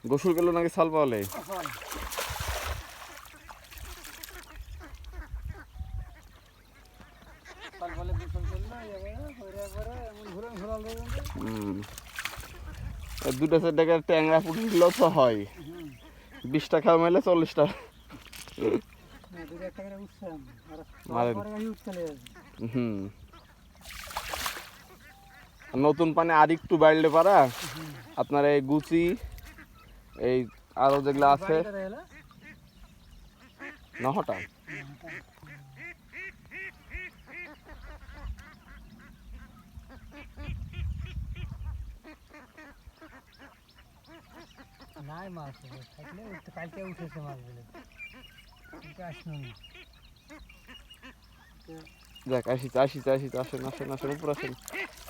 গোসল করলো নাকি সাল পাওয়ালে? দুটো 4 টাকার ট্যাংরা পুটি দিলেও তো হয়। 20 টাকা মেলে 40 টাকা নতুন পানি আর একটু বাড়লে পারা আপনার এই গুচি এই আরো যেগুলো আছে নহটা নাই মাছ থাকলে কালকে উঠেছে মাছগুলো দেখ আসিস আসেন আসেন আসেন উপর আসেন।